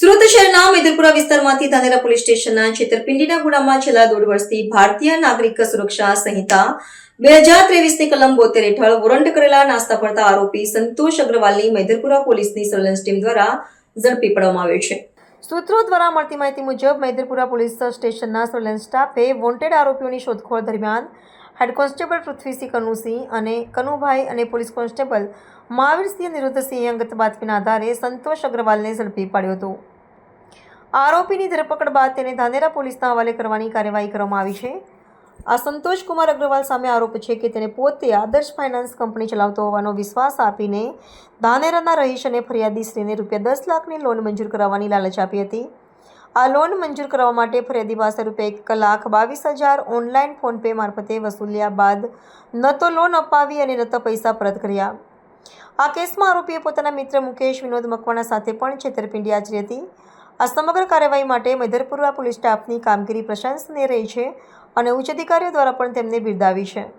સુરત શહેરના મેદરપુરા વિસ્તારમાંથી ધાનેરા પોલીસ સ્ટેશનના છેતરપિંડીના ગુનામાં છેલ્લા 1.5 વર્ષથી ભારતીય નાગરિક સુરક્ષા સંહિતા 2023ની કલમ 72 હેઠળ વોરંટ કરેલા નાસ્તા પડતા આરોપી સંતોષ અગ્રવાલની મેદરપુરા પોલીસની સર્વેલન્સ ટીમ દ્વારા ઝડપી પાડવામાં આવ્યો છે। સૂત્રો દ્વારા મળતી માહિતી મુજબ મેદરપુરા પોલીસ સ્ટેશનના સર્વેલન્સ સ્ટાફે વોન્ટેડ આરોપીઓની શોધખોળ દરમિયાન હેડ કોન્સ્ટેબલ પૃથ્વીસિંહ કનુસિંહ અને કનુભાઈ અને પોલીસ કોન્સ્ટેબલ મહાવીરસિંહ નિરુદ્ધસિંહે અંગત બાતમીના આધારે સંતોષ અગ્રવાલને ઝડપી પાડ્યો હતો। આરોપીની ધરપકડ બાદ તેને ધાનેરા પોલીસના હવાલે કરવાની કાર્યવાહી કરવામાં આવી છે। આ સંતોષ કુમાર અગ્રવાલ સામે આરોપ છે કે તેને પોતે આદર્શ ફાઇનાન્સ કંપની ચલાવતો હોવાનો વિશ્વાસ આપીને ધાનેરાના રહીશ અને ફરિયાદીશ્રીને ₹10 લાખની લોન મંજૂર કરાવવાની લાલચ આપી હતી। આ લોન મંજૂર કરવા માટે ફરિયાદી પાસે ₹1,22,000 ઓનલાઈન ફોનપે મારફતે વસૂલ્યા બાદ ન તો લોન અપાવી અને ન તો પૈસા પરત કર્યા। આ કેસમાં આરોપીએ પોતાના મિત્ર મુકેશ વિનોદ મકવાણા સાથે પણ છેતરપિંડી આચરી હતી। આ સમગ્ર કાર્યવાહી માટે મેદરપુરા પોલીસ સ્ટાફની કામગીરી પ્રશંસનીય રહી છે અને ઉચ્ચ અધિકારીઓ દ્વારા પણ તેમને બિરદાવી છે।